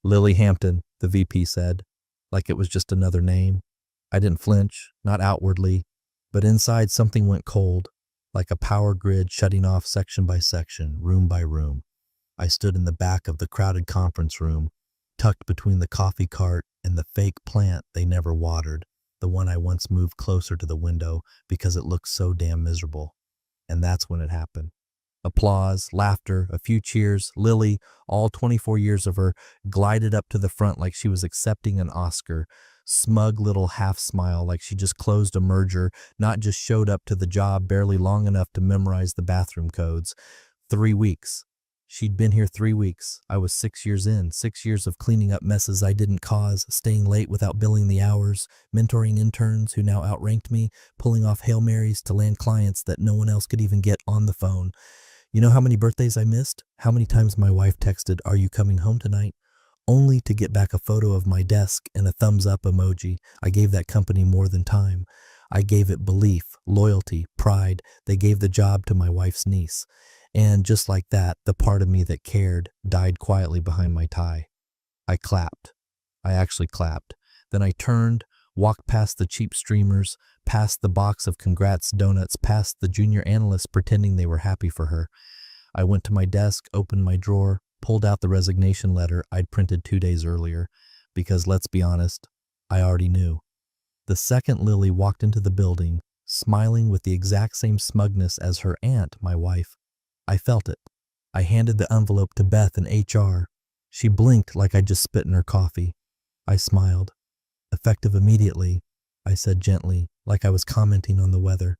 Lily Hampton, the VP said, like it was just another name. I didn't flinch, not outwardly, but inside something went cold, like a power grid shutting off section by section, room by room. I stood in the back of the crowded conference room, tucked between the coffee cart and the fake plant they never watered, the one I once moved closer to the window because it looked so damn miserable. And that's when it happened. Applause, laughter, a few cheers. Lily, all 24 years of her, glided up to the front like she was accepting an Oscar. Smug little half smile like she just closed a merger, not just showed up to the job barely long enough to memorize the bathroom codes. 3 weeks. She'd been here 3 weeks. I was 6 years in, 6 years of cleaning up messes I didn't cause, staying late without billing the hours, mentoring interns who now outranked me, pulling off Hail Marys to land clients that no one else could even get on the phone. You know how many birthdays I missed? How many times my wife texted, "Are you coming home tonight?" Only to get back a photo of my desk and a thumbs up emoji. I gave that company more than time. I gave it belief, loyalty, pride. They gave the job to my wife's niece. And just like that, the part of me that cared died quietly behind my tie. I clapped. I actually clapped. Then I turned, walked past the cheap streamers, past the box of congrats donuts, past the junior analysts pretending they were happy for her. I went to my desk, opened my drawer, pulled out the resignation letter I'd printed 2 days earlier, because let's be honest, I already knew. The second Lily walked into the building, smiling with the exact same smugness as her aunt, my wife, I felt it. I handed the envelope to Beth in HR. She blinked like I just spit in her coffee. I smiled. "Effective immediately," I said gently, like I was commenting on the weather.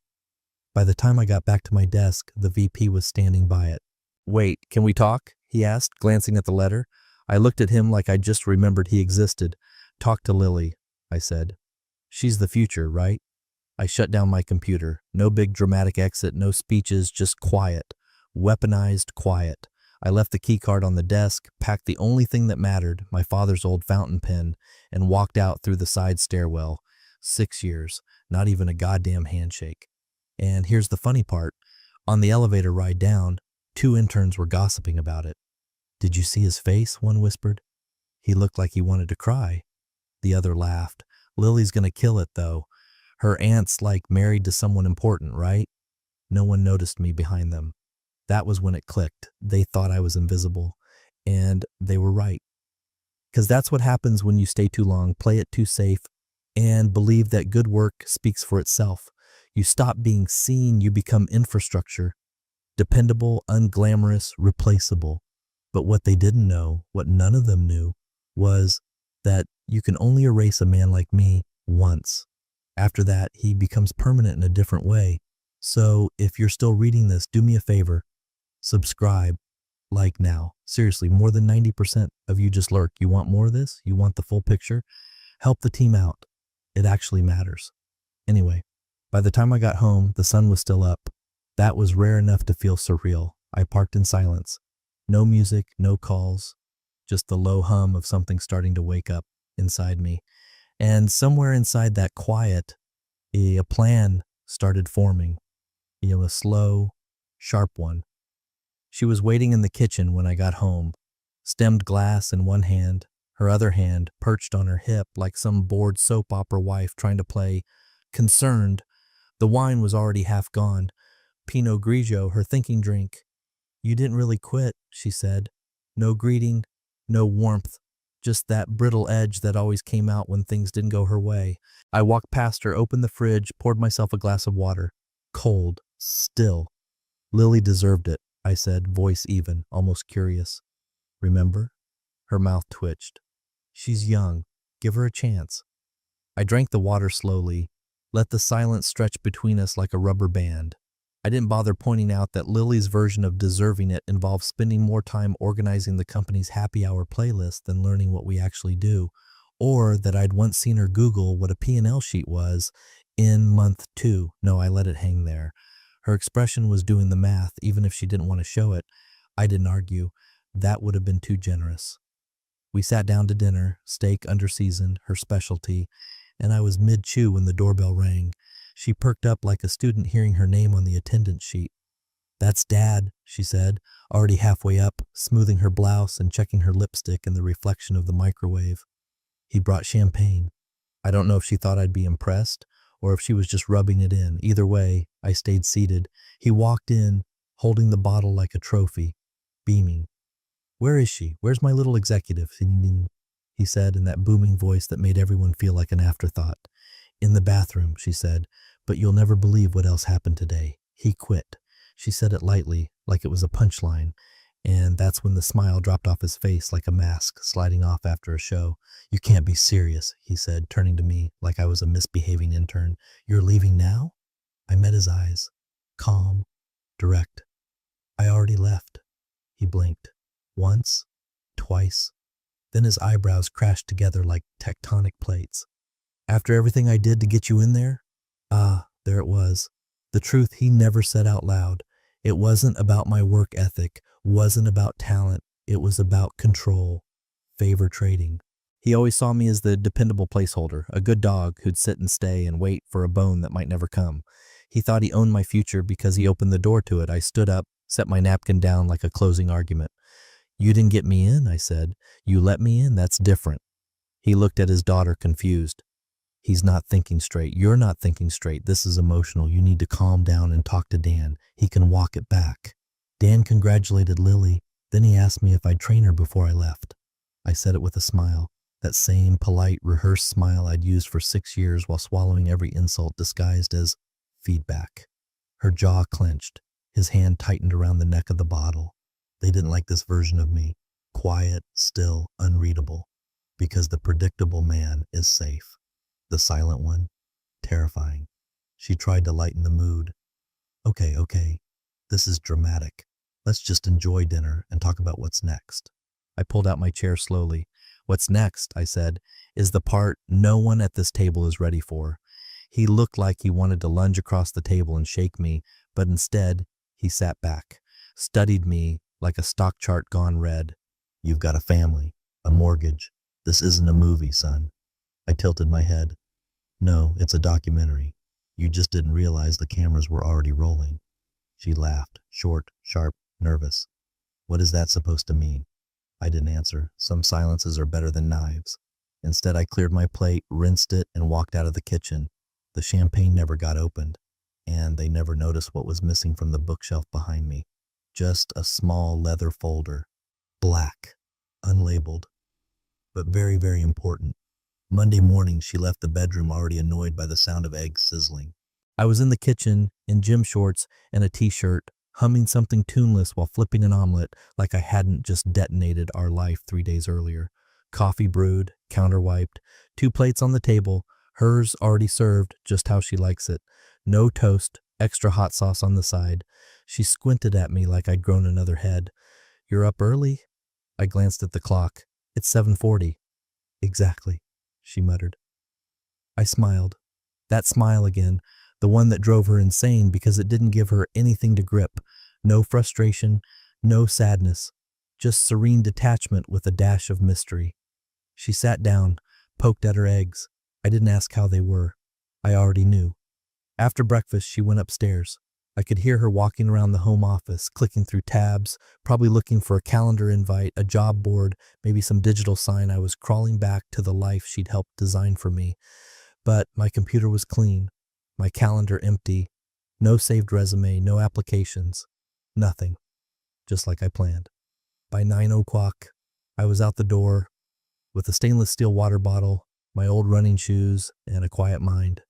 By the time I got back to my desk, the VP was standing by it. "Wait, can we talk?" he asked, glancing at the letter. I looked at him like I just remembered he existed. "Talk to Lily," I said. "She's the future, right?" I shut down my computer. No big dramatic exit, no speeches, just quiet. Weaponized quiet. I left the keycard on the desk, packed the only thing that mattered, my father's old fountain pen, and walked out through the side stairwell. 6 years, not even a goddamn handshake. And here's the funny part. On the elevator ride down, 2 interns were gossiping about it. "Did you see his face?" one whispered. "He looked like he wanted to cry." The other laughed. "Lily's gonna kill it, though. Her aunt's like married to someone important, right?" No one noticed me behind them. That was when it clicked. They thought I was invisible. And they were right. Because that's what happens when you stay too long, play it too safe, and believe that good work speaks for itself. You stop being seen, you become infrastructure. Dependable, unglamorous, replaceable. But what they didn't know, what none of them knew, was that you can only erase a man like me once. After that, he becomes permanent in a different way. So if you're still reading this, do me a favor. Subscribe, like now. Seriously, more than 90% of you just lurk. You want more of this? You want the full picture? Help the team out. It actually matters. Anyway, by the time I got home, the sun was still up. That was rare enough to feel surreal. I parked in silence. No music, no calls, just the low hum of something starting to wake up inside me. And somewhere inside that quiet, a plan started forming. A slow, sharp one. She was waiting in the kitchen when I got home, stemmed glass in one hand, her other hand perched on her hip like some bored soap opera wife trying to play concerned. The wine was already half gone. Pinot Grigio, her thinking drink. "You didn't really quit," she said. No greeting, no warmth, just that brittle edge that always came out when things didn't go her way. I walked past her, opened the fridge, poured myself a glass of water. Cold, still. "Lily deserved it," I said, voice even, almost curious. "Remember?" Her mouth twitched. "She's young. Give her a chance." I drank the water slowly, let the silence stretch between us like a rubber band. I didn't bother pointing out that Lily's version of deserving it involved spending more time organizing the company's happy hour playlist than learning what we actually do, or that I'd once seen her Google what a P&L sheet was in month 2. No, I let it hang there. Her expression was doing the math, even if she didn't want to show it. I didn't argue. That would have been too generous. We sat down to dinner, steak under-seasoned, her specialty, and I was mid-chew when the doorbell rang. She perked up like a student hearing her name on the attendance sheet. That's Dad, she said, already halfway up, smoothing her blouse and checking her lipstick in the reflection of the microwave. He brought champagne. I don't know if she thought I'd be impressed or if she was just rubbing it in. Either way, I stayed seated. He walked in, holding the bottle like a trophy, beaming. Where is she? Where's my little executive? He said in that booming voice that made everyone feel like an afterthought. In the bathroom, she said, but you'll never believe what else happened today. He quit. She said it lightly, like it was a punchline, and that's when the smile dropped off his face like a mask sliding off after a show. You can't be serious, he said, turning to me like I was a misbehaving intern. You're leaving now? I met his eyes. Calm, direct. I already left. He blinked. Once, twice. Then his eyebrows crashed together like tectonic plates. After everything I did to get you in there? Ah, there it was. The truth he never said out loud. It wasn't about my work ethic, wasn't about talent. It was about control, favor trading. He always saw me as the dependable placeholder, a good dog who'd sit and stay and wait for a bone that might never come. He thought he owned my future because he opened the door to it. I stood up, set my napkin down like a closing argument. You didn't get me in, I said. You let me in, that's different. He looked at his daughter confused. He's not thinking straight. You're not thinking straight. This is emotional. You need to calm down and talk to Dan. He can walk it back. Dan congratulated Lily. Then he asked me if I'd train her before I left. I said it with a smile, that same polite, rehearsed smile I'd used for 6 years while swallowing every insult disguised as feedback. Her jaw clenched. His hand tightened around the neck of the bottle. They didn't like this version of me. Quiet, still, unreadable. Because the predictable man is safe. The silent one, terrifying. She tried to lighten the mood. Okay, this is dramatic. Let's just enjoy dinner and talk about what's next. I pulled out my chair slowly. What's next, I said, is the part no one at this table is ready for. He looked like he wanted to lunge across the table and shake me, but instead, he sat back, studied me like a stock chart gone red. You've got a family, a mortgage. This isn't a movie, son. I tilted my head. No, it's a documentary. You just didn't realize the cameras were already rolling. She laughed, short, sharp, nervous. What is that supposed to mean? I didn't answer. Some silences are better than knives. Instead, I cleared my plate, rinsed it, and walked out of the kitchen. The champagne never got opened, and they never noticed what was missing from the bookshelf behind me. Just a small leather folder. Black. Unlabeled. But very, very important. Monday morning, she left the bedroom already annoyed by the sound of eggs sizzling. I was in the kitchen, in gym shorts and a t-shirt, humming something tuneless while flipping an omelet like I hadn't just detonated our life 3 days earlier. Coffee brewed, counter-wiped, 2 plates on the table, hers already served just how she likes it. No toast, extra hot sauce on the side. She squinted at me like I'd grown another head. You're up early? I glanced at the clock. It's 7:40. Exactly, she muttered. I smiled. That smile again, the one that drove her insane because it didn't give her anything to grip. No frustration, no sadness, just serene detachment with a dash of mystery. She sat down, poked at her eggs. I didn't ask how they were. I already knew. After breakfast, she went upstairs. I could hear her walking around the home office, clicking through tabs, probably looking for a calendar invite, a job board, maybe some digital sign. I was crawling back to the life she'd helped design for me. But my computer was clean, my calendar empty, no saved resume, no applications, nothing, just like I planned. By 9 o'clock, I was out the door with a stainless steel water bottle, my old running shoes, and a quiet mind.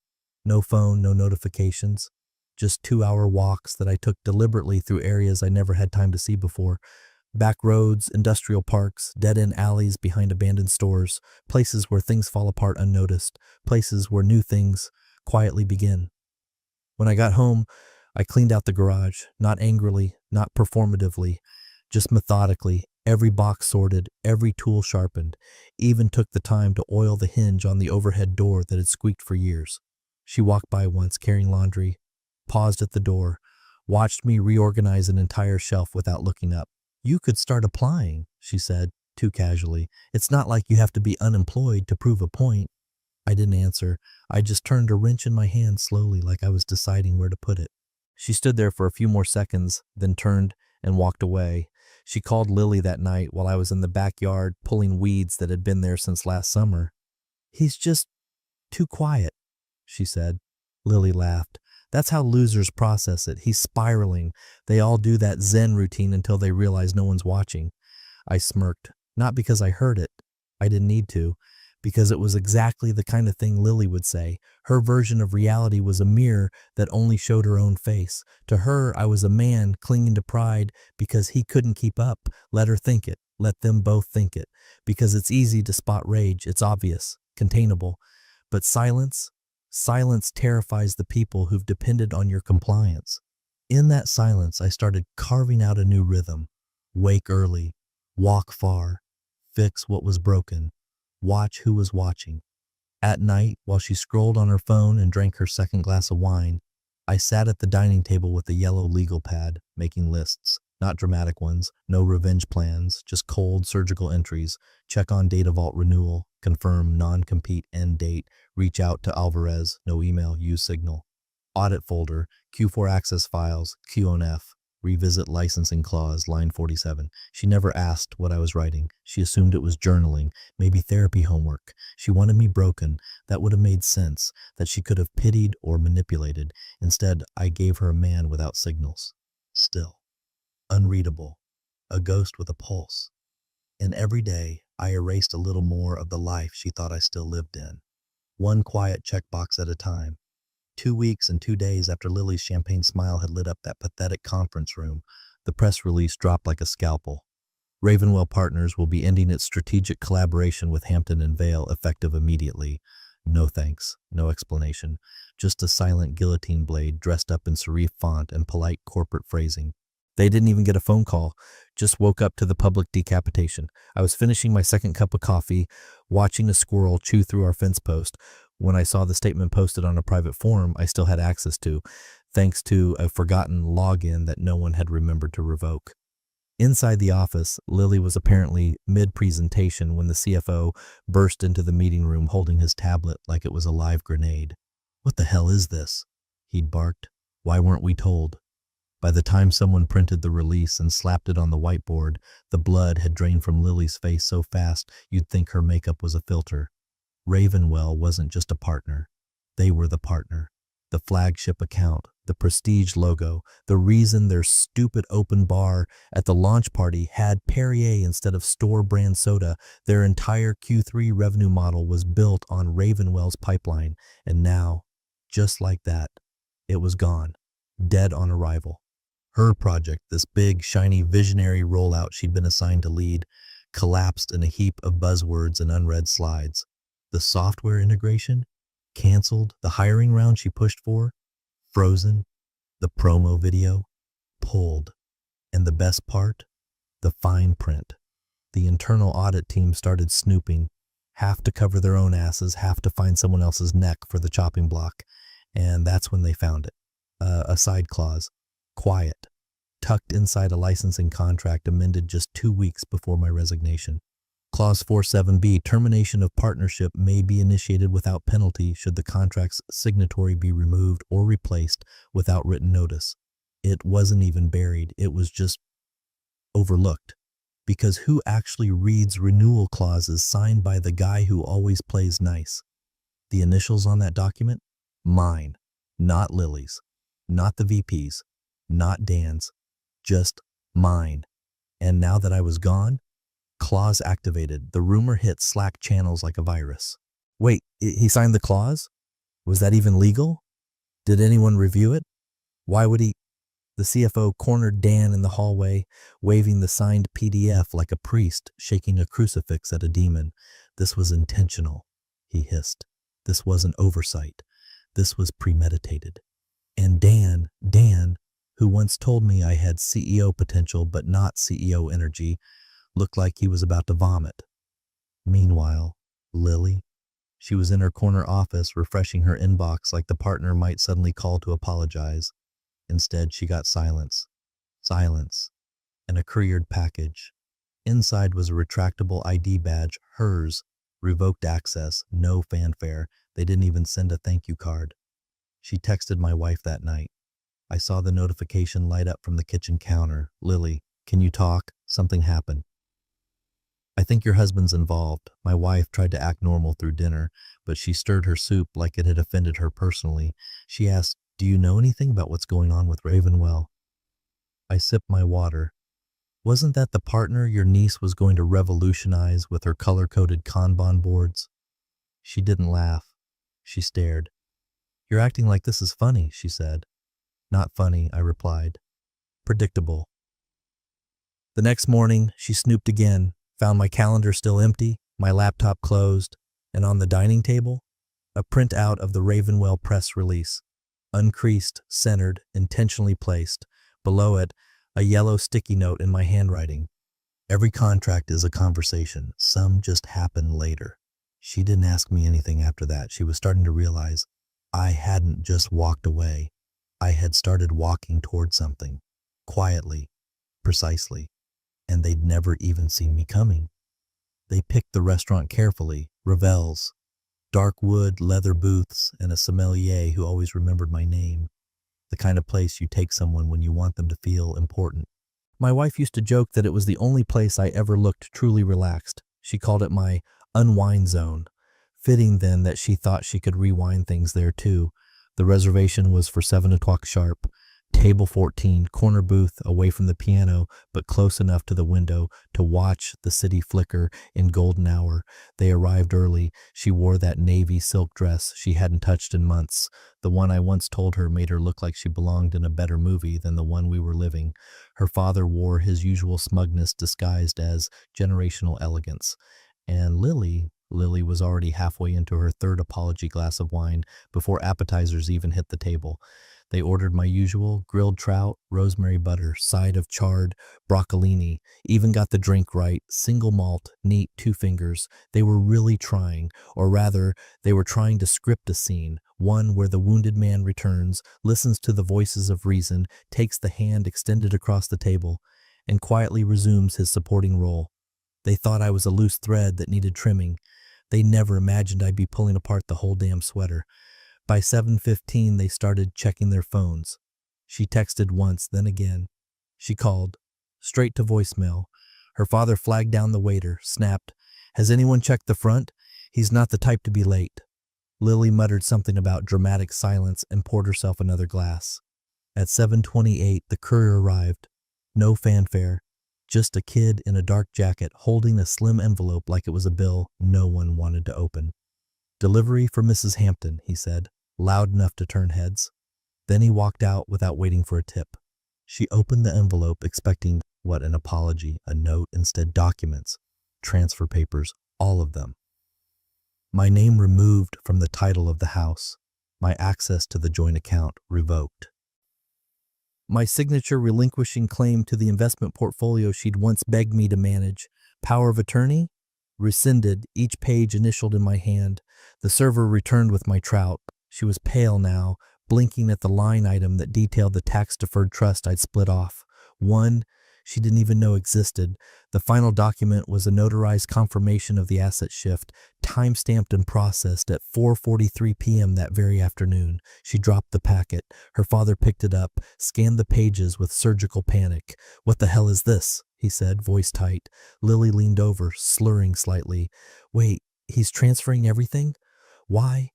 No phone, no notifications. Just 2-hour walks that I took deliberately through areas I never had time to see before. Back roads, industrial parks, dead-end alleys behind abandoned stores, places where things fall apart unnoticed, places where new things quietly begin. When I got home, I cleaned out the garage, not angrily, not performatively, just methodically, every box sorted, every tool sharpened, even took the time to oil the hinge on the overhead door that had squeaked for years. She walked by once carrying laundry, paused at the door, watched me reorganize an entire shelf without looking up. You could start applying, she said, too casually. It's not like you have to be unemployed to prove a point. I didn't answer. I just turned a wrench in my hand slowly like I was deciding where to put it. She stood there for a few more seconds, then turned and walked away. She called Lily that night while I was in the backyard pulling weeds that had been there since last summer. "He's just too quiet," she said. Lily laughed. "That's how losers process it. He's spiraling. They all do that Zen routine until they realize no one's watching." I smirked, not because I heard it. I didn't need to, because it was exactly the kind of thing Lily would say. Her version of reality was a mirror that only showed her own face. To her, I was a man clinging to pride because he couldn't keep up. Let her think it. Let them both think it. Because it's easy to spot rage. It's obvious, containable. But silence terrifies the people who've depended on your compliance. In that silence, I started carving out a new rhythm. Wake early, walk far, fix what was broken, watch who was watching. At night, while she scrolled on her phone and drank her second glass of wine, I sat at the dining table with a yellow legal pad, making lists. Not dramatic ones, no revenge plans, just cold surgical entries. Check on data vault renewal, confirm non-compete end date, reach out to Alvarez, no email, use Signal. Audit folder, Q4 access files, QNF, revisit licensing clause, line 47. She never asked what I was writing. She assumed it was journaling, maybe therapy homework. She wanted me broken. That would have made sense, that she could have pitied or manipulated. Instead, I gave her a man without signals. Still. Unreadable, a ghost with a pulse. And every day, I erased a little more of the life she thought I still lived in. One quiet checkbox at a time. 2 weeks and 2 days after Lily's champagne smile had lit up that pathetic conference room, the press release dropped like a scalpel. Ravenwell Partners will be ending its strategic collaboration with Hampton and Vale effective immediately. No thanks, no explanation, just a silent guillotine blade dressed up in serif font and polite corporate phrasing. They didn't even get a phone call, just woke up to the public decapitation. I was finishing my second cup of coffee, watching a squirrel chew through our fence post, when I saw the statement posted on a private forum I still had access to, thanks to a forgotten login that no one had remembered to revoke. Inside the office, Lily was apparently mid-presentation when the CFO burst into the meeting room holding his tablet like it was a live grenade. "What the hell is this?" he'd barked. "Why weren't we told?" By the time someone printed the release and slapped it on the whiteboard, the blood had drained from Lily's face so fast you'd think her makeup was a filter. Ravenwell wasn't just a partner. They were the partner. The flagship account, the prestige logo, the reason their stupid open bar at the launch party had Perrier instead of store brand soda. Their entire Q3 revenue model was built on Ravenwell's pipeline. And now, just like that, it was gone, dead on arrival. Her project, this big, shiny, visionary rollout she'd been assigned to lead, collapsed in a heap of buzzwords and unread slides. The software integration? Canceled. The hiring round she pushed for? Frozen. The promo video? Pulled. And the best part? The fine print. The internal audit team started snooping, half to cover their own asses, half to find someone else's neck for the chopping block. And that's when they found it. A side clause. Quiet, tucked inside a licensing contract amended just 2 weeks before my resignation. Clause 47B, termination of partnership may be initiated without penalty should the contract's signatory be removed or replaced without written notice. It wasn't even buried, it was just overlooked. Because who actually reads renewal clauses signed by the guy who always plays nice? The initials on that document? Mine, not Lily's, not the VP's. Not Dan's, just mine. And now that I was gone, clause activated. The rumor hit Slack channels like a virus. Wait, he signed the clause? Was that even legal? Did anyone review it? Why would he? The CFO cornered Dan in the hallway, waving the signed PDF like a priest shaking a crucifix at a demon. This was intentional, he hissed. This wasn't oversight. This was premeditated. And Dan, who once told me I had CEO potential but not CEO energy, looked like he was about to vomit. Meanwhile, Lily, she was in her corner office refreshing her inbox like the partner might suddenly call to apologize. Instead, she got silence, and a couriered package. Inside was a retractable ID badge, hers, revoked access, no fanfare. They didn't even send a thank you card. She texted my wife that night. I saw the notification light up from the kitchen counter. Lily, can you talk? Something happened. I think your husband's involved. My wife tried to act normal through dinner, but she stirred her soup like it had offended her personally. She asked, do you know anything about what's going on with Ravenwell? I sipped my water. Wasn't that the partner your niece was going to revolutionize with her color-coded Kanban boards? She didn't laugh. She stared. You're acting like this is funny, she said. Not funny, I replied. Predictable. The next morning, she snooped again, found my calendar still empty, my laptop closed, and on the dining table, a printout of the Ravenwell press release. Uncreased, centered, intentionally placed. Below it, a yellow sticky note in my handwriting. Every contract is a conversation. Some just happen later. She didn't ask me anything after that. She was starting to realize I hadn't just walked away. I had started walking toward something. Quietly. Precisely. And they'd never even seen me coming. They picked the restaurant carefully. Ravel's. Dark wood, leather booths, and a sommelier who always remembered my name. The kind of place you take someone when you want them to feel important. My wife used to joke that it was the only place I ever looked truly relaxed. She called it my unwind zone. Fitting then that she thought she could rewind things there too. The reservation was for 7 o'clock sharp. Table 14, corner booth, away from the piano, but close enough to the window to watch the city flicker in golden hour. They arrived early. She wore that navy silk dress she hadn't touched in months. The one I once told her made her look like she belonged in a better movie than the one we were living. Her father wore his usual smugness disguised as generational elegance. And Lily was already halfway into her third apology glass of wine before appetizers even hit the table. They ordered my usual grilled trout, rosemary butter, side of charred broccolini, even got the drink right, single malt, neat, 2 fingers. They were really trying, or rather, they were trying to script a scene, one where the wounded man returns, listens to the voices of reason, takes the hand extended across the table, and quietly resumes his supporting role. They thought I was a loose thread that needed trimming. They never imagined I'd be pulling apart the whole damn sweater. By 7:15, they started checking their phones. She texted once, then again. She called, straight to voicemail. Her father flagged down the waiter, snapped, has anyone checked the front? He's not the type to be late. Lily muttered something about dramatic silence and poured herself another glass. At 7:28, the courier arrived. No fanfare. Just a kid in a dark jacket holding a slim envelope like it was a bill no one wanted to open. Delivery for Mrs. Hampton, he said, loud enough to turn heads. Then he walked out without waiting for a tip. She opened the envelope expecting, what, an apology, a note, instead documents, transfer papers, all of them. My name removed from the title of the house. My access to the joint account revoked. My signature relinquishing claim to the investment portfolio she'd once begged me to manage. Power of attorney? Rescinded, each page initialed in my hand. The server returned with my trout. She was pale now, blinking at the line item that detailed the tax-deferred trust I'd split off. One she didn't even know existed. The final document was a notarized confirmation of the asset shift, time-stamped and processed at 4:43 p.m. that very afternoon. She dropped the packet. Her father picked it up, scanned the pages with surgical panic. What the hell is this? He said, voice tight. Lily leaned over, slurring slightly. Wait, he's transferring everything? Why?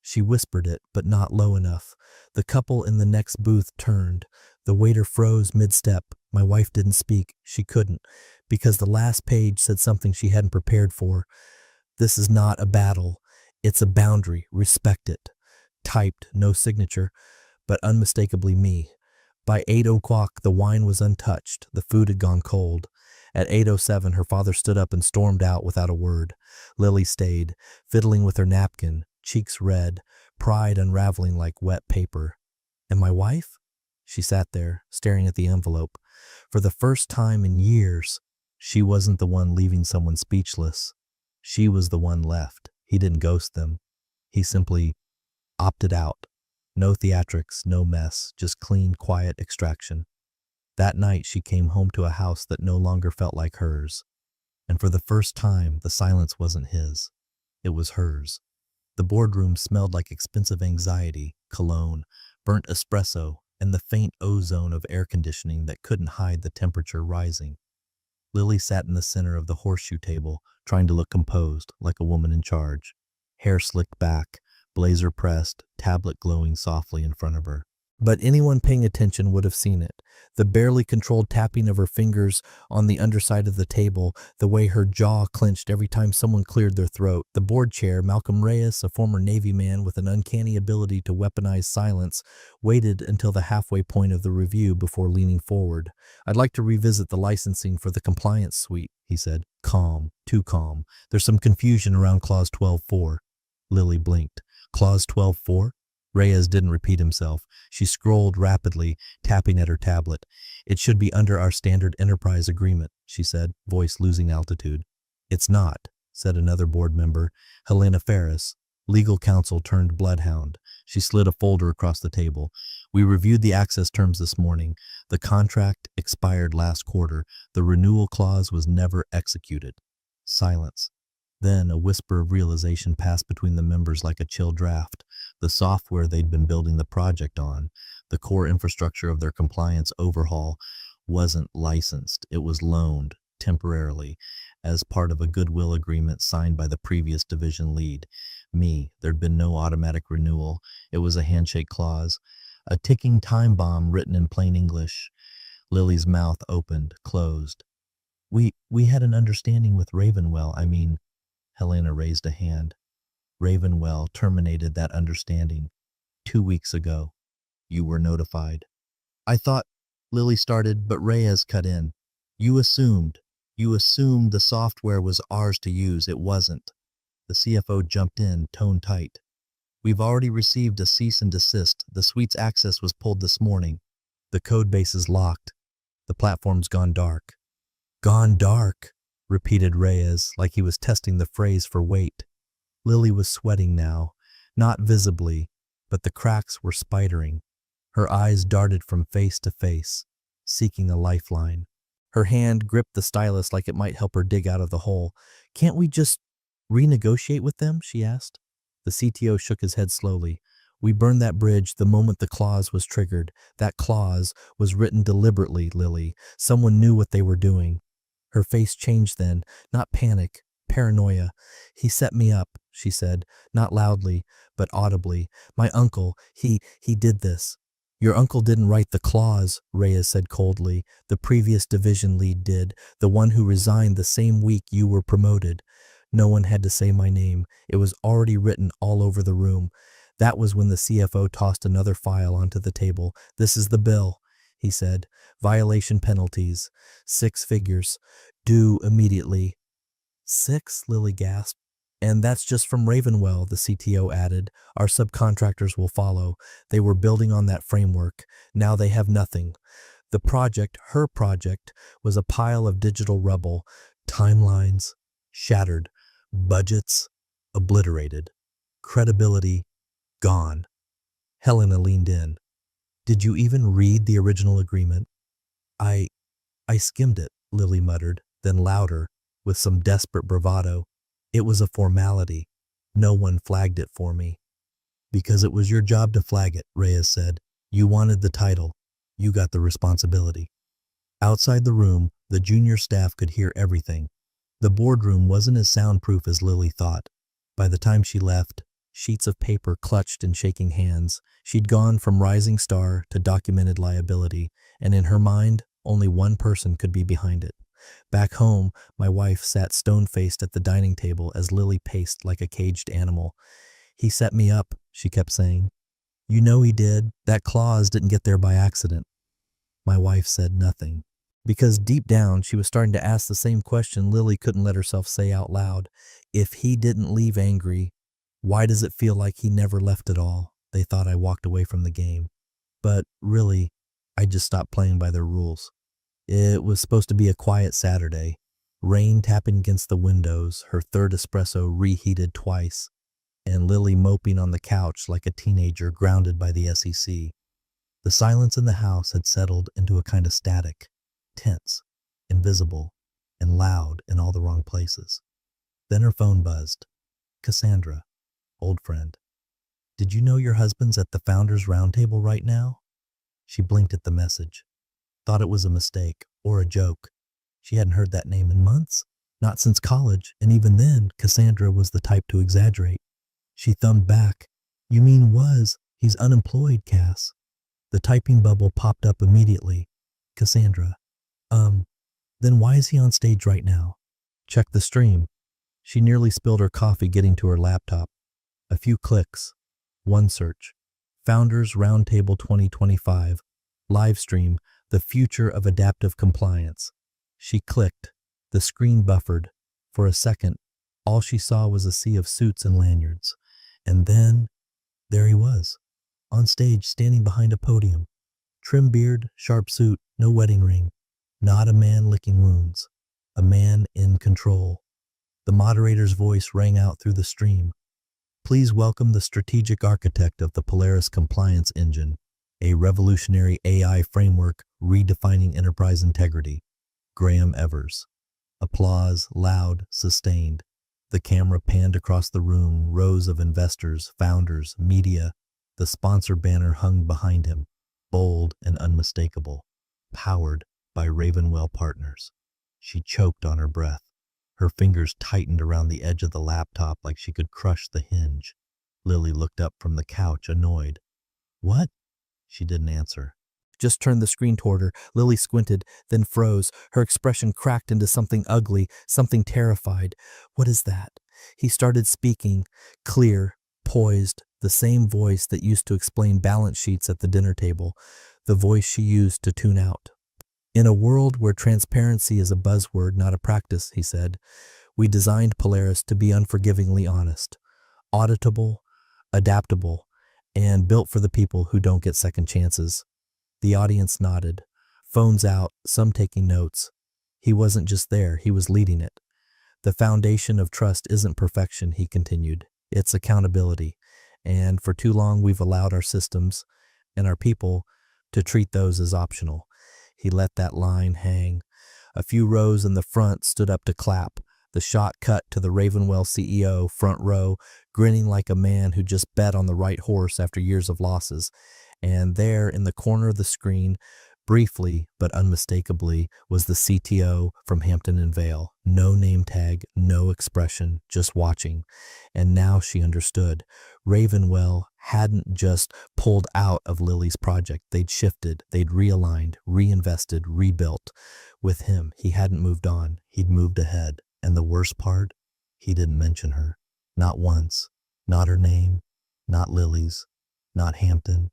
She whispered it, but not low enough. The couple in the next booth turned. The waiter froze mid-step. My wife didn't speak. She couldn't, because the last page said something she hadn't prepared for. This is not a battle. It's a boundary. Respect it. Typed, no signature, but unmistakably me. By 8 o'clock, the wine was untouched. The food had gone cold. At 8:07, her father stood up and stormed out without a word. Lily stayed, fiddling with her napkin, cheeks red, pride unraveling like wet paper. And my wife? She sat there, staring at the envelope. For the first time in years, she wasn't the one leaving someone speechless. She was the one left. He didn't ghost them. He simply opted out. No theatrics, no mess, just clean, quiet extraction. That night she came home to a house that no longer felt like hers. And for the first time, the silence wasn't his. It was hers. The boardroom smelled like expensive anxiety, cologne, burnt espresso, and the faint ozone of air conditioning that couldn't hide the temperature rising. Lily sat in the center of the horseshoe table, trying to look composed, like a woman in charge. Hair slicked back, blazer pressed, tablet glowing softly in front of her. But anyone paying attention would have seen it. The barely controlled tapping of her fingers on the underside of the table, the way her jaw clenched every time someone cleared their throat. The board chair, Malcolm Reyes, a former Navy man with an uncanny ability to weaponize silence, waited until the halfway point of the review before leaning forward. "I'd like to revisit the licensing for the compliance suite," he said. Calm, too calm. "There's some confusion around Clause 12.4. Lily blinked. "Clause 12.4? Reyes didn't repeat himself. She scrolled rapidly, tapping at her tablet. "It should be under our standard enterprise agreement," she said, voice losing altitude. "It's not," said another board member, Helena Ferris, legal counsel turned bloodhound. She slid a folder across the table. "We reviewed the access terms this morning. The contract expired last quarter. The renewal clause was never executed." Silence. Then a whisper of realization passed between the members like a chill draft. The software they'd been building the project on, the core infrastructure of their compliance overhaul, wasn't licensed. It was loaned, temporarily, as part of a goodwill agreement signed by the previous division lead. Me. There'd been no automatic renewal. It was a handshake clause, a ticking time bomb written in plain English. Lily's mouth opened, closed. We had an understanding with Ravenwell, I mean." Helena raised a hand. "Ravenwell terminated that understanding 2 weeks ago. You were notified." "I thought," Lily started, but Reyes cut in. You assumed the software was ours to use. It wasn't." The CFO jumped in, tone tight. "We've already received a cease and desist. The suite's access was pulled this morning. The code base is locked. The platform's gone dark." "Gone dark," repeated Reyes, like he was testing the phrase for weight. Lily was sweating now, not visibly, but the cracks were spidering. Her eyes darted from face to face, seeking a lifeline. Her hand gripped the stylus like it might help her dig out of the hole. "Can't we just renegotiate with them?" she asked. The CTO shook his head slowly. "We burned that bridge the moment the clause was triggered. That clause was written deliberately, Lily. Someone knew what they were doing." Her face changed then, not panic, paranoia. "He set me up," she said, not loudly, but audibly. "My uncle, he did this." "Your uncle didn't write the clause," Reyes said coldly. "The previous division lead did, the one who resigned the same week you were promoted. No one had to say my name. It was already written all over the room." That was when the CFO tossed another file onto the table. "This is the bill," he said. "Violation penalties. 6 figures. Due immediately." 6? Lily gasped. "And that's just from Ravenwell," the CTO added. "Our subcontractors will follow. They were building on that framework. Now they have nothing. The project, her project, was a pile of digital rubble. Timelines shattered. Budgets obliterated. Credibility gone." Helena leaned in. "Did you even read the original agreement?" I skimmed it," Lily muttered, then louder, with some desperate bravado. "It was a formality. No one flagged it for me." "Because it was your job to flag it," Reyes said. "You wanted the title. You got the responsibility." Outside the room, the junior staff could hear everything. The boardroom wasn't as soundproof as Lily thought. By the time she left, sheets of paper clutched in shaking hands. She'd gone from rising star to documented liability, and in her mind, only one person could be behind it. Back home, my wife sat stone-faced at the dining table as Lily paced like a caged animal. "He set me up," she kept saying. "You know he did. That clause didn't get there by accident." My wife said nothing, because deep down she was starting to ask the same question Lily couldn't let herself say out loud. If he didn't leave angry, why does it feel like he never left at all? They thought I walked away from the game. But really, I just stopped playing by their rules. It was supposed to be a quiet Saturday. Rain tapping against the windows, her third espresso reheated twice, and Lily moping on the couch like a teenager grounded by the SEC. The silence in the house had settled into a kind of static, tense, invisible, and loud in all the wrong places. Then her phone buzzed. Cassandra, old friend. "Did you know your husband's at the Founders Roundtable right now?" She blinked at the message, thought it was a mistake or a joke. She hadn't heard that name in months, not since college, and even then, Cassandra was the type to exaggerate. She thumbed back. You mean was? He's unemployed, Cass. The typing bubble popped up immediately. Cassandra. Then why is he on stage right now? Check the stream. She nearly spilled her coffee getting to her laptop. A few clicks. One search. Founders Roundtable 2025. Live stream, The Future of Adaptive Compliance. She clicked. The screen buffered. For a second, all she saw was a sea of suits and lanyards. And then, there he was, on stage standing behind a podium. Trim beard, sharp suit, no wedding ring. Not a man licking wounds. A man in control. The moderator's voice rang out through the stream. Please welcome the strategic architect of the Polaris Compliance Engine, a revolutionary AI framework redefining enterprise integrity, Graham Evers. Applause, loud, sustained. The camera panned across the room, rows of investors, founders, media. The sponsor banner hung behind him, bold and unmistakable, powered by Ravenwell Partners. She choked on her breath. Her fingers tightened around the edge of the laptop like she could crush the hinge. Lily looked up from the couch, annoyed. What? She didn't answer. Just turned the screen toward her. Lily squinted, then froze. Her expression cracked into something ugly, something terrified. What is that? He started speaking, clear, poised, the same voice that used to explain balance sheets at the dinner table, the voice she used to tune out. In a world where transparency is a buzzword, not a practice, he said, we designed Polaris to be unforgivingly honest, auditable, adaptable, and built for the people who don't get second chances. The audience nodded, phones out, some taking notes. He wasn't just there, he was leading it. The foundation of trust isn't perfection, he continued. It's accountability. And for too long, we've allowed our systems and our people to treat those as optional. He let that line hang. A few rows in the front stood up to clap. The shot cut to the Ravenwell CEO, front row, grinning like a man who just bet on the right horse after years of losses. And there, in the corner of the screen, briefly but unmistakably, was the CTO from Hampton and Vale. No name tag, no expression, just watching. And now she understood. Ravenwell hadn't just pulled out of Lily's project. They'd shifted, they'd realigned, reinvested, rebuilt. With him, he hadn't moved on. He'd moved ahead. And the worst part? He didn't mention her. Not once. Not her name. Not Lily's. Not Hampton.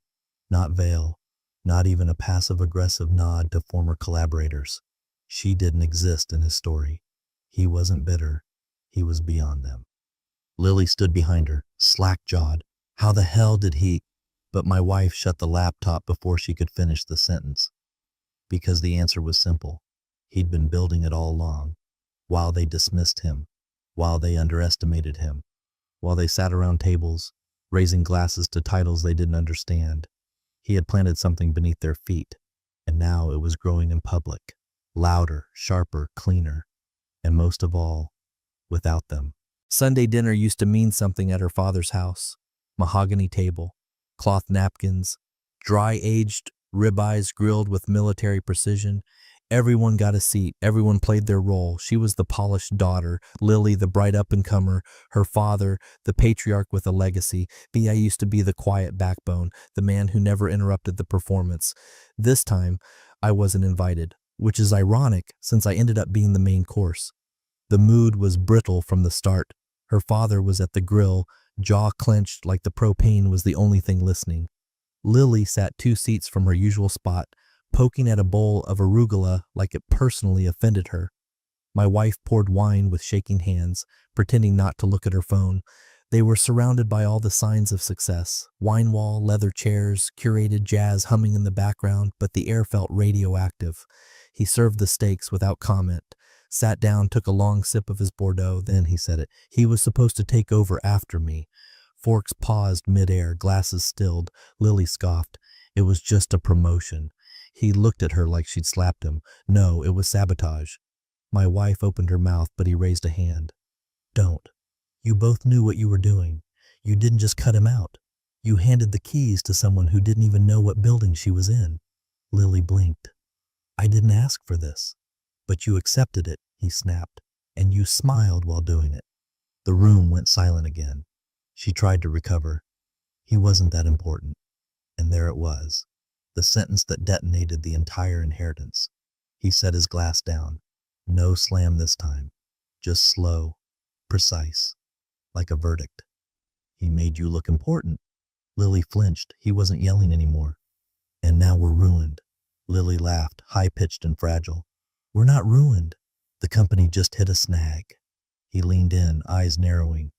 Not Vale. Not even a passive-aggressive nod to former collaborators. She didn't exist in his story. He wasn't bitter. He was beyond them. Lily stood behind her, slack-jawed. How the hell did he? But my wife shut the laptop before she could finish the sentence. Because the answer was simple. He'd been building it all along. While they dismissed him. While they underestimated him. While they sat around tables, raising glasses to titles they didn't understand. He had planted something beneath their feet, and now it was growing in public, louder, sharper, cleaner, and most of all, without them. Sunday dinner used to mean something at her father's house. Mahogany table, cloth napkins, dry-aged ribeyes grilled with military precision. Everyone got a seat. Everyone played their role. She was the polished daughter, Lily the bright up-and-comer, her father, the patriarch with a legacy. I used to be the quiet backbone, the man who never interrupted the performance. This time, I wasn't invited, which is ironic since I ended up being the main course. The mood was brittle from the start. Her father was at the grill, jaw clenched like the propane was the only thing listening. Lily sat 2 seats from her usual spot, poking at a bowl of arugula like it personally offended her. My wife poured wine with shaking hands, pretending not to look at her phone. They were surrounded by all the signs of success. Wine wall, leather chairs, curated jazz humming in the background, but the air felt radioactive. He served the steaks without comment, sat down, took a long sip of his Bordeaux, then he said it. He was supposed to take over after me. Forks paused midair, glasses stilled. Lily scoffed. It was just a promotion. He looked at her like she'd slapped him. No, it was sabotage. My wife opened her mouth, but he raised a hand. Don't. You both knew what you were doing. You didn't just cut him out. You handed the keys to someone who didn't even know what building she was in. Lily blinked. I didn't ask for this. But you accepted it, he snapped, and you smiled while doing it. The room went silent again. She tried to recover. He wasn't that important. And there it was, the sentence that detonated the entire inheritance. He set his glass down. No slam this time. Just slow, precise, like a verdict. He made you look important. Lily flinched. He wasn't yelling anymore. And now we're ruined. Lily laughed, high-pitched and fragile. We're not ruined. The company just hit a snag. He leaned in, eyes narrowing.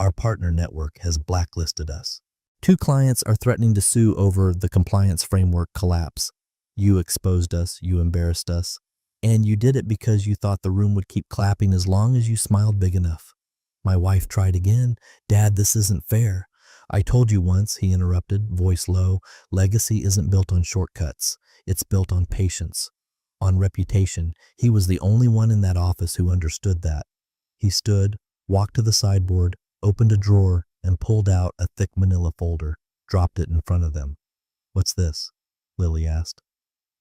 Our partner network has blacklisted us. 2 clients are threatening to sue over the compliance framework collapse. You exposed us, you embarrassed us, and you did it because you thought the room would keep clapping as long as you smiled big enough. My wife tried again. Dad, this isn't fair. I told you once, he interrupted, voice low, legacy isn't built on shortcuts. It's built on patience, on reputation. He was the only one in that office who understood that. He stood, walked to the sideboard, opened a drawer, and pulled out a thick manila folder, dropped it in front of them. What's this? Lily asked.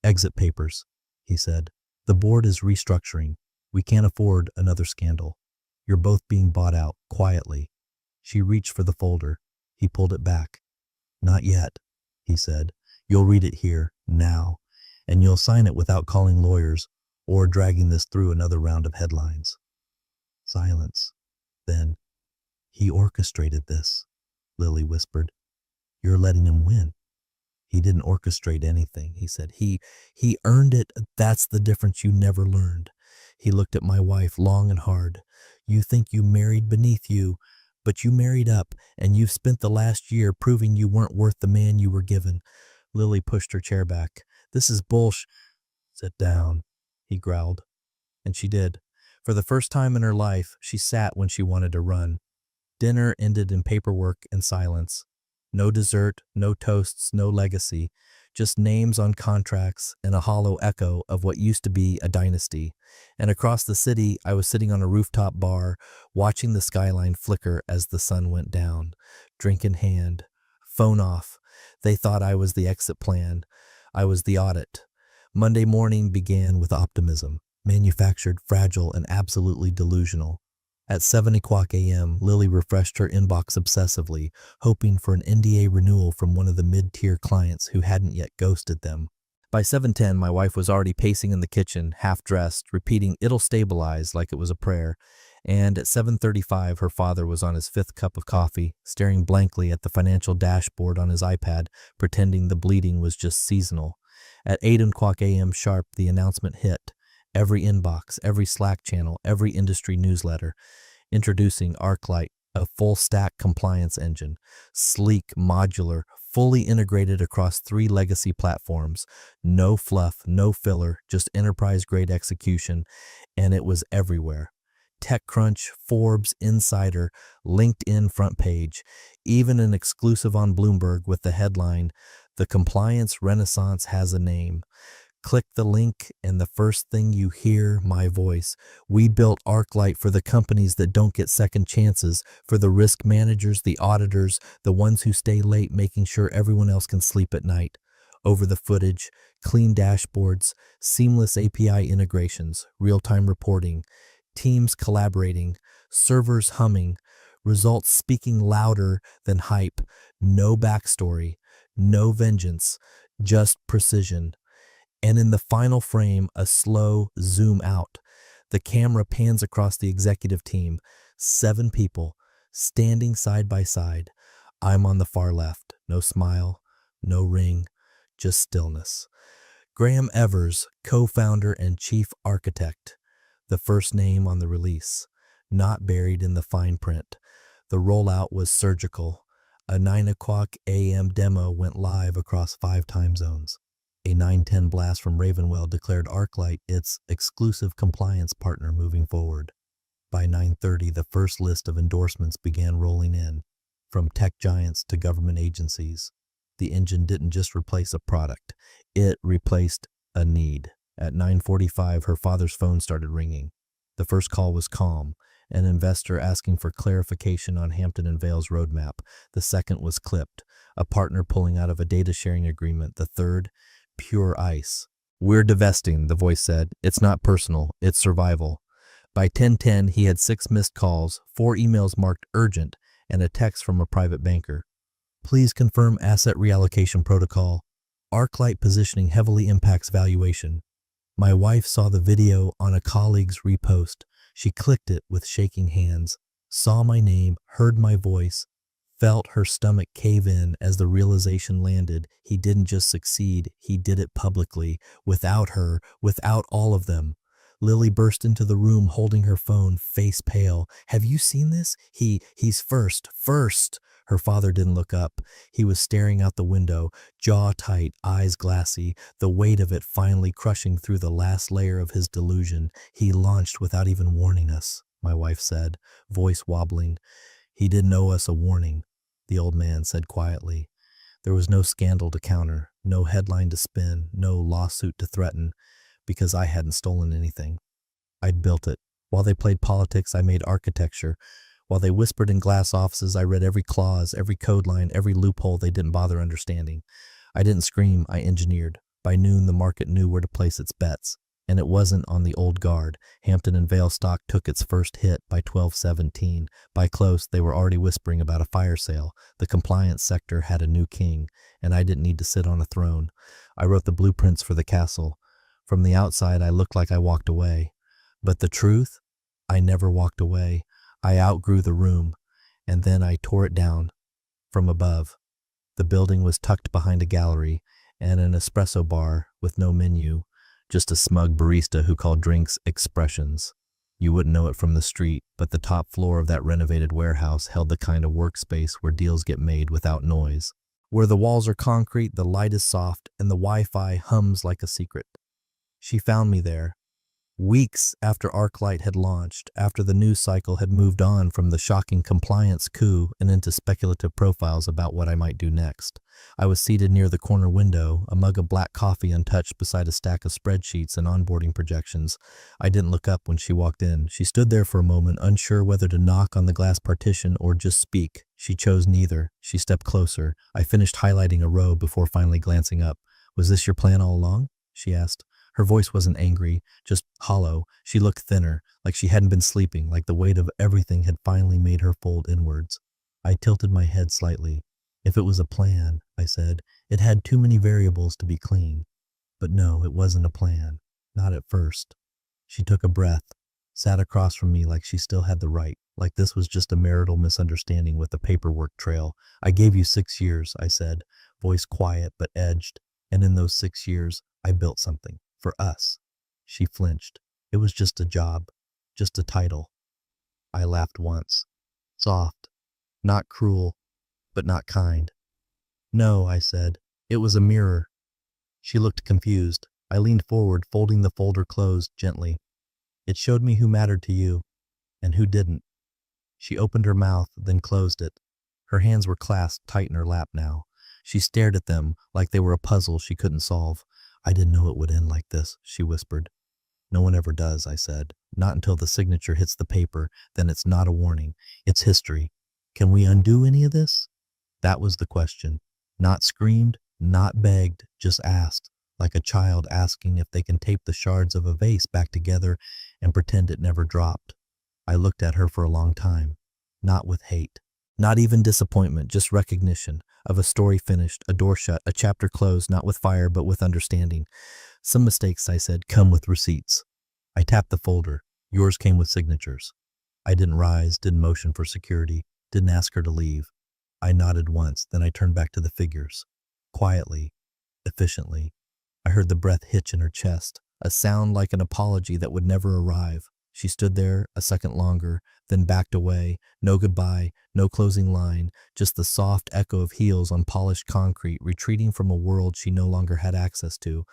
Exit papers, he said. The board is restructuring. We can't afford another scandal. You're both being bought out, quietly. She reached for the folder. He pulled it back. Not yet, he said. You'll read it here, now, and you'll sign it without calling lawyers or dragging this through another round of headlines. Silence. Then, he orchestrated this, Lily whispered. You're letting him win. He didn't orchestrate anything, he said. He earned it. That's the difference you never learned. He looked at my wife long and hard. You think you married beneath you, but you married up, and you've spent the last year proving you weren't worth the man you were given. Lily pushed her chair back. This is bullsh. Sit down, he growled. And she did. For the first time in her life, she sat when she wanted to run. Dinner ended in paperwork and silence. No dessert, no toasts, no legacy, just names on contracts and a hollow echo of what used to be a dynasty. And across the city, I was sitting on a rooftop bar, watching the skyline flicker as the sun went down. Drink in hand. Phone off. They thought I was the exit plan. I was the audit. Monday morning began with optimism, manufactured, fragile, and absolutely delusional. At 7:00 a.m., Lily refreshed her inbox obsessively, hoping for an NDA renewal from one of the mid-tier clients who hadn't yet ghosted them. By 7:10, my wife was already pacing in the kitchen, half-dressed, repeating, "It'll stabilize," like it was a prayer. And at 7:35, her father was on his 5th cup of coffee, staring blankly at the financial dashboard on his iPad, pretending the bleeding was just seasonal. At 8:00 a.m. sharp, the announcement hit. Every inbox, every Slack channel, every industry newsletter. Introducing ArcLight, a full-stack compliance engine. Sleek, modular, fully integrated across 3 legacy platforms. No fluff, no filler, just enterprise-grade execution, and it was everywhere. TechCrunch, Forbes, Insider, LinkedIn front page, even an exclusive on Bloomberg with the headline, "The Compliance Renaissance Has a Name." Click the link, and the first thing you hear, my voice. We built ArcLight for the companies that don't get second chances, for the risk managers, the auditors, the ones who stay late making sure everyone else can sleep at night. Over the footage, clean dashboards, seamless API integrations, real-time reporting, teams collaborating, servers humming, results speaking louder than hype, no backstory, no vengeance, just precision. And in the final frame, a slow zoom out. The camera pans across the executive team, 7 people, standing side by side. I'm on the far left. No smile, no ring, just stillness. Graham Evers, co-founder and chief architect. The first name on the release, not buried in the fine print. The rollout was surgical. A 9:00 a.m. demo went live across 5 time zones. A 9:10 blast from Ravenwell declared ArcLight its exclusive compliance partner moving forward. By 9:30, the first list of endorsements began rolling in, from tech giants to government agencies. The engine didn't just replace a product, it replaced a need. At 9:45, her father's phone started ringing. The first call was calm, an investor asking for clarification on Hampton and Vale's roadmap. The second was clipped, a partner pulling out of a data sharing agreement. The third, pure ice. "We're divesting," the voice said. "It's not personal, it's survival." By 10:10, he had 6 missed calls, 4 emails marked urgent, and a text from a private banker. "Please confirm asset reallocation protocol. ArcLight positioning heavily impacts valuation." My wife saw the video on a colleague's repost. She clicked it with shaking hands, saw my name, heard my voice, felt her stomach cave in as the realization landed. He didn't just succeed, he did it publicly, without her, without all of them. Lily burst into the room holding her phone, face pale. "Have you seen this? He's first. Her father didn't look up. He was staring out the window, jaw tight, eyes glassy, the weight of it finally crushing through the last layer of his delusion. "He launched without even warning us," my wife said, voice wobbling. "He didn't owe us a warning," the old man said quietly. There was no scandal to counter, no headline to spin, no lawsuit to threaten, because I hadn't stolen anything. I'd built it. While they played politics, I made architecture. While they whispered in glass offices, I read every clause, every code line, every loophole they didn't bother understanding. I didn't scream, I engineered. By noon, the market knew where to place its bets. And it wasn't on the old guard. Hampton and Vale stock took its first hit by 12:17. By close, they were already whispering about a fire sale. The compliance sector had a new king, and I didn't need to sit on a throne. I wrote the blueprints for the castle. From the outside, I looked like I walked away. But the truth? I never walked away. I outgrew the room, and then I tore it down from above. The building was tucked behind a gallery and an espresso bar with no menu, just a smug barista who called drinks expressions. You wouldn't know it from the street, but the top floor of that renovated warehouse held the kind of workspace where deals get made without noise, where the walls are concrete, the light is soft, and the Wi-Fi hums like a secret. She found me there. Weeks after ArcLight had launched, after the news cycle had moved on from the shocking compliance coup and into speculative profiles about what I might do next. I was seated near the corner window, a mug of black coffee untouched beside a stack of spreadsheets and onboarding projections. I didn't look up when she walked in. She stood there for a moment, unsure whether to knock on the glass partition or just speak. She chose neither. She stepped closer. I finished highlighting a row before finally glancing up. "Was this your plan all along?" she asked. Her voice wasn't angry, just hollow. She looked thinner, like she hadn't been sleeping, like the weight of everything had finally made her fold inwards. I tilted my head slightly. "If it was a plan," I said, "it had too many variables to be clean." But no, it wasn't a plan. Not at first. She took a breath, sat across from me like she still had the right, like this was just a marital misunderstanding with a paperwork trail. "I gave you 6 years," I said, voice quiet but edged. "And in those 6 years, I built something. For us." She flinched. It was just a job, just a title. I laughed once. Soft, not cruel, but not kind. "No," I said. "It was a mirror." She looked confused. I leaned forward, folding the folder closed gently. "It showed me who mattered to you, and who didn't." She opened her mouth, then closed it. Her hands were clasped tight in her lap now. She stared at them like they were a puzzle she couldn't solve. "I didn't know it would end like this," she whispered. "No one ever does," I said. "Not until the signature hits the paper, then it's not a warning. It's history. Can we undo any of this?" That was the question. Not screamed, not begged, just asked, like a child asking if they can tape the shards of a vase back together and pretend it never dropped. I looked at her for a long time, not with hate. Not even disappointment, just recognition of a story finished, a door shut, a chapter closed, not with fire, but with understanding. "Some mistakes," I said, "come with receipts." I tapped the folder. Yours came with signatures. I didn't rise, didn't motion for security, didn't ask her to leave. I nodded once, then I turned back to the figures. Quietly, efficiently. I heard the breath hitch in her chest, a sound like an apology that would never arrive. She stood there a second longer, then backed away. No goodbye, no closing line, just the soft echo of heels on polished concrete, retreating from a world she no longer had access to.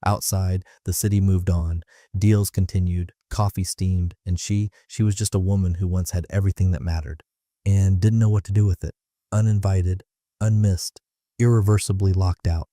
Outside, the city moved on. Deals continued, coffee steamed, and she was just a woman who once had everything that mattered, and didn't know what to do with it. Uninvited, unmissed, irreversibly locked out.